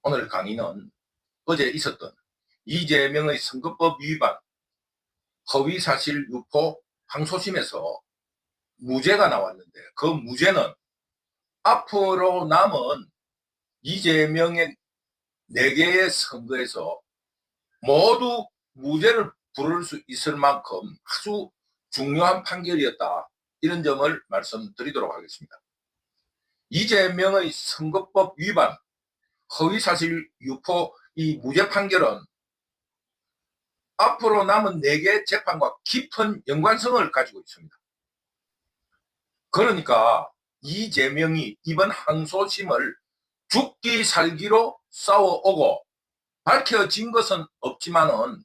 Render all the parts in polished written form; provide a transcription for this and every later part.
오늘 강의는 어제 있었던 이재명의 선거법 위반, 허위사실 유포, 항소심에서 무죄가 나왔는데 그 무죄는 앞으로 남은 이재명의 4개의 선거에서 모두 무죄를 부를 수 있을 만큼 아주 중요한 판결이었다. 이런 점을 말씀드리도록 하겠습니다. 이재명의 선거법 위반, 허위사실 유포 이 무죄 판결은 앞으로 남은 4개 재판과 깊은 연관성을 가지고 있습니다. 그러니까 이재명이 이번 항소심을 죽기 살기로 싸워오고 밝혀진 것은 없지만은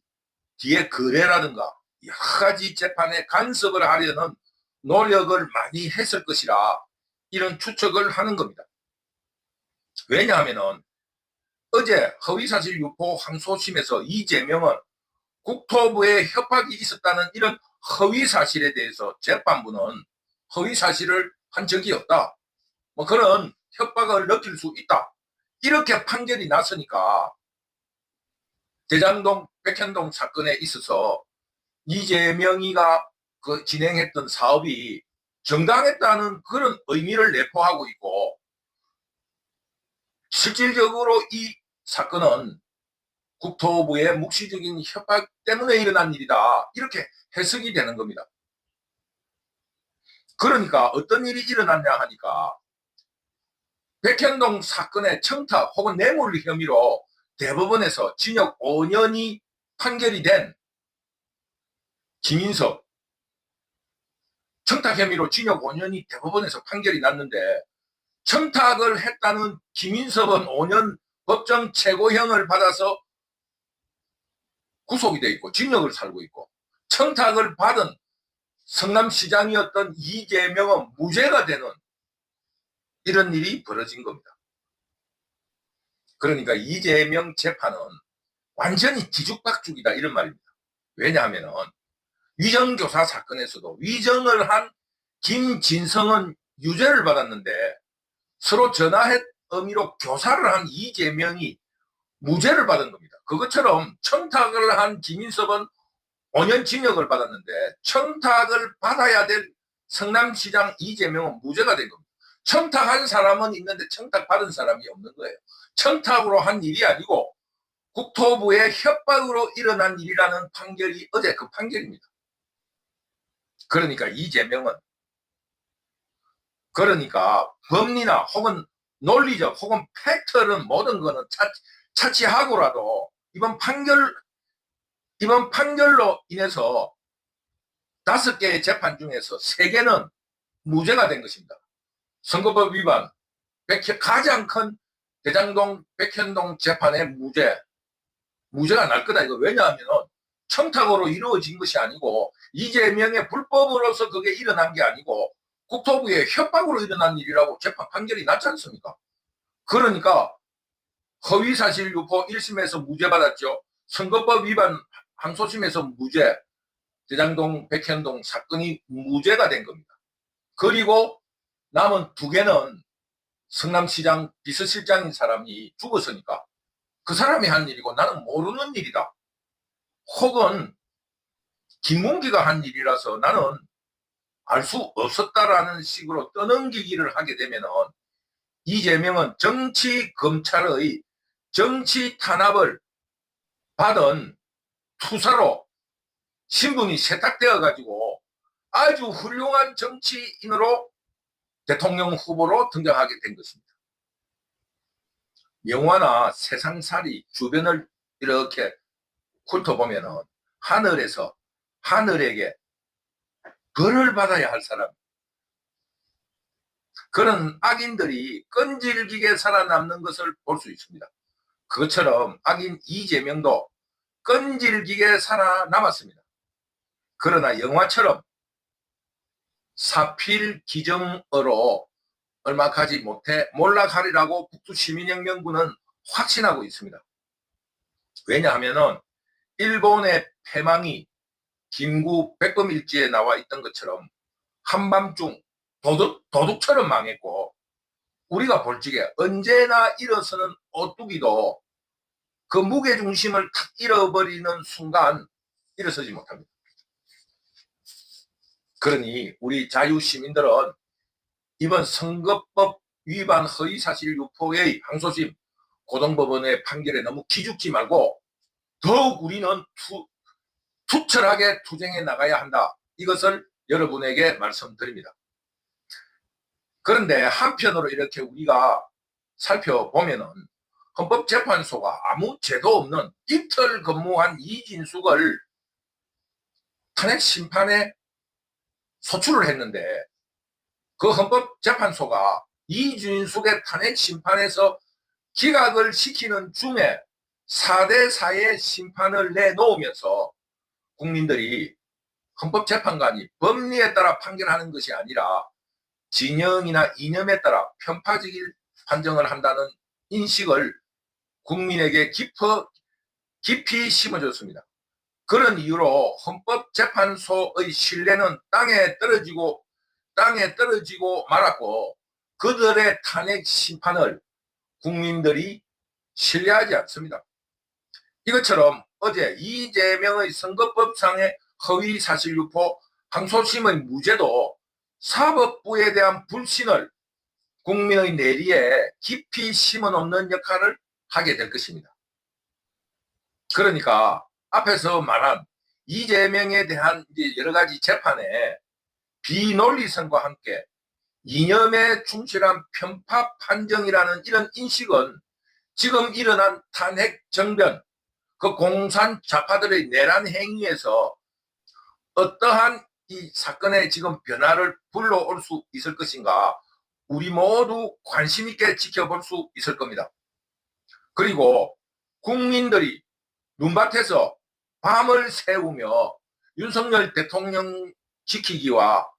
뒤에 거래라든가 여러 가지 재판에 간섭을 하려는 노력을 많이 했을 것이라 이런 추측을 하는 겁니다. 왜냐하면은 어제 허위사실 유포 항소심에서 이재명은 국토부에 협박이 있었다는 이런 허위사실에 대해서 재판부는 허위사실을 한 적이 없다. 뭐 그런 협박을 느낄 수 있다. 이렇게 판결이 났으니까 대장동 백현동 사건에 있어서 이재명이가 진행했던 사업이 정당했다는 그런 의미를 내포하고 있고, 실질적으로 이 사건은 국토부의 묵시적인 협박 때문에 일어난 일이다. 이렇게 해석이 되는 겁니다. 그러니까 어떤 일이 일어났냐 하니까 백현동 사건의 청탁 혹은 뇌물 혐의로 대법원에서 징역 5년이 판결이 된 김인석, 청탁 혐의로 징역 5년이 대법원에서 판결이 났는데 청탁을 했다는 김인석은 5년 법정 최고형을 받아서 구속이 돼 있고 징역을 살고 있고, 청탁을 받은 성남시장이었던 이재명은 무죄가 되는 이런 일이 벌어진 겁니다. 그러니까 이재명 재판은 완전히 뒤죽박죽이다 이런 말입니다. 왜냐하면 위정교사 사건에서도 위정을 한 김진성은 유죄를 받았는데 서로 전화했 의미로 교사를 한 이재명이 무죄를 받은 겁니다. 그것처럼 청탁을 한 김인석은 5년 징역을 받았는데 청탁을 받아야 될 성남시장 이재명은 무죄가 된 겁니다. 청탁한 사람은 있는데 청탁받은 사람이 없는 거예요. 청탁으로 한 일이 아니고 국토부의 협박으로 일어난 일이라는 판결이 어제 그 판결입니다. 그러니까 이재명은 법리나 혹은 논리적 혹은 팩트는 모든 거는 차치하고라도 이번 판결로 인해서 5개의 재판 중에서 3개는 무죄가 된 것입니다. 선거법 위반, 가장 큰 대장동 백현동 재판의 무죄가 날 거다 이거. 왜냐하면 청탁으로 이루어진 것이 아니고 이재명의 불법으로서 그게 일어난 게 아니고 국토부의 협박으로 일어난 일이라고 재판 판결이 났지 않습니까? 그러니까 허위사실 유포 1심에서 무죄 받았죠. 선거법 위반 항소심에서 무죄, 대장동 백현동 사건이 무죄가 된 겁니다. 그리고 남은 2개는 성남시장 비서실장인 사람이 죽었으니까 그 사람이 한 일이고 나는 모르는 일이다. 혹은 김문기가 한 일이라서 나는 알 수 없었다라는 식으로 떠넘기기를 하게 되면은 이재명은 정치 검찰의 정치 탄압을 받은 투사로 신분이 세탁되어 가지고 아주 훌륭한 정치인으로 대통령 후보로 등장하게 된 것입니다. 영화나 세상살이 주변을 이렇게 훑어보면은 하늘에게 벌을 받아야 할 사람, 그런 악인들이 끈질기게 살아남는 것을 볼 수 있습니다. 그것처럼 악인 이재명도 끈질기게 살아남았습니다. 그러나 영화처럼 사필 기정어로 얼마 가지 못해 몰락하리라고 북두시민혁명군은 확신하고 있습니다. 왜냐하면 일본의 패망이 김구 백범일지에 나와 있던 것처럼 한밤중 도둑처럼 망했고 우리가 볼 적에 언제나 일어서는 오뚜기도 그 무게중심을 탁 잃어버리는 순간 일어서지 못합니다. 그러니 우리 자유시민들은 이번 선거법 위반 허위사실 유포의 항소심 고등법원의 판결에 너무 기죽지 말고 더욱 우리는 투철하게 투쟁해 나가야 한다. 이것을 여러분에게 말씀드립니다. 그런데 한편으로 이렇게 우리가 살펴보면은 헌법재판소가 아무 죄도 없는 이틀 근무한 이진숙을 탄핵 심판에 소출을 했는데 그 헌법재판소가 이진숙의 탄핵 심판에서 기각을 시키는 중에 4대4의 심판을 내놓으면서 국민들이 헌법재판관이 법리에 따라 판결하는 것이 아니라 진영이나 이념에 따라 편파적인 판정을 한다는 인식을 국민에게 깊이 심어줬습니다. 그런 이유로 헌법재판소의 신뢰는 땅에 떨어지고 말았고 그들의 탄핵 심판을 국민들이 신뢰하지 않습니다. 이것처럼 어제 이재명의 선거법상의 허위사실유포 항소심의 무죄도 사법부에 대한 불신을 국민의 내리에 깊이 심어놓는 역할을 하게 될 것입니다. 그러니까 앞에서 말한 이재명에 대한 여러 가지 재판에 비논리성과 함께 이념에 충실한 편파 판정이라는 이런 인식은 지금 일어난 탄핵 정변, 그 공산 좌파들의 내란 행위에서 어떠한 이 사건의 지금 변화를 불러올 수 있을 것인가 우리 모두 관심 있게 지켜볼 수 있을 겁니다. 그리고 국민들이 눈밭에서 밤을 새우며 윤석열 대통령 지키기와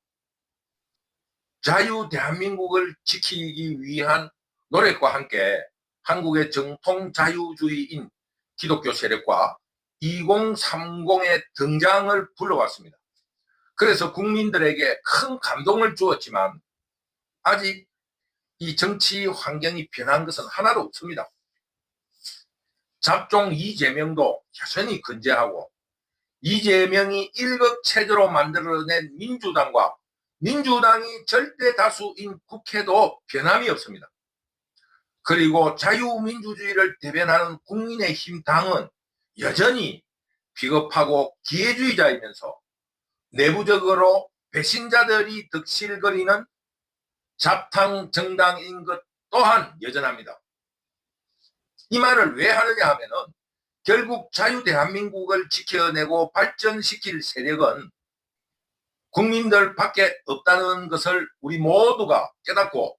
자유 대한민국을 지키기 위한 노력과 함께 한국의 정통 자유주의인 기독교 세력과 2030의 등장을 불러왔습니다. 그래서 국민들에게 큰 감동을 주었지만 아직 이 정치 환경이 변한 것은 하나도 없습니다. 잡종 이재명도 여전히 건재하고 이재명이 일극체제로 만들어낸 민주당과 민주당이 절대 다수인 국회도 변함이 없습니다. 그리고 자유민주주의를 대변하는 국민의힘 당은 여전히 비겁하고 기회주의자이면서 내부적으로 배신자들이 득실거리는 잡탕 정당인 것 또한 여전합니다. 이 말을 왜 하느냐 하면은 결국 자유대한민국을 지켜내고 발전시킬 세력은 국민들 밖에 없다는 것을 우리 모두가 깨닫고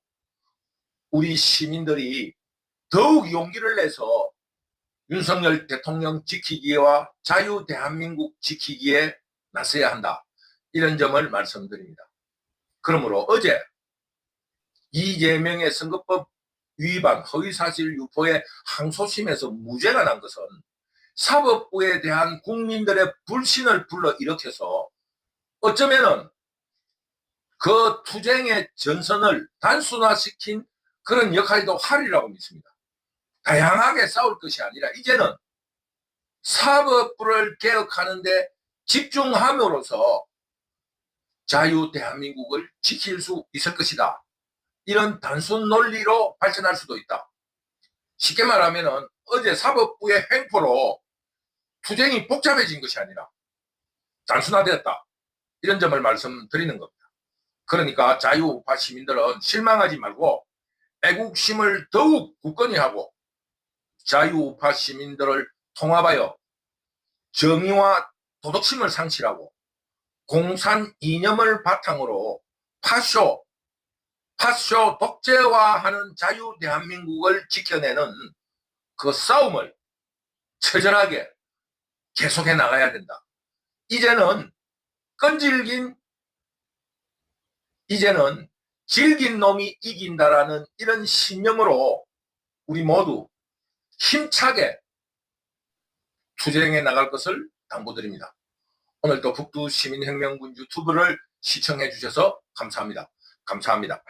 우리 시민들이 더욱 용기를 내서 윤석열 대통령 지키기와 자유대한민국 지키기에 나서야 한다. 이런 점을 말씀드립니다. 그러므로 어제 이재명의 선거법 위반 허위사실 유포의 항소심에서 무죄가 난 것은 사법부에 대한 국민들의 불신을 불러일으켜서 어쩌면은 그 투쟁의 전선을 단순화시킨 그런 역할도 하리라고 믿습니다. 다양하게 싸울 것이 아니라 이제는 사법부를 개혁하는 데 집중함으로써 자유 대한민국을 지킬 수 있을 것이다. 이런 단순 논리로 발전할 수도 있다. 쉽게 말하면 어제 사법부의 횡포로 투쟁이 복잡해진 것이 아니라 단순화되었다. 이런 점을 말씀드리는 겁니다. 그러니까 자유우파 시민들은 실망하지 말고 애국심을 더욱 굳건히 하고 자유우파 시민들을 통합하여 정의와 도덕심을 상실하고 공산 이념을 바탕으로 파쇼 독재화하는 자유 대한민국을 지켜내는 그 싸움을 처절하게 계속해 나가야 된다. 이제는 질긴 놈이 이긴다라는 이런 신념으로 우리 모두 힘차게 투쟁해 나갈 것을 당부드립니다. 오늘도 북두시민혁명군 유튜브를 시청해 주셔서 감사합니다. 감사합니다.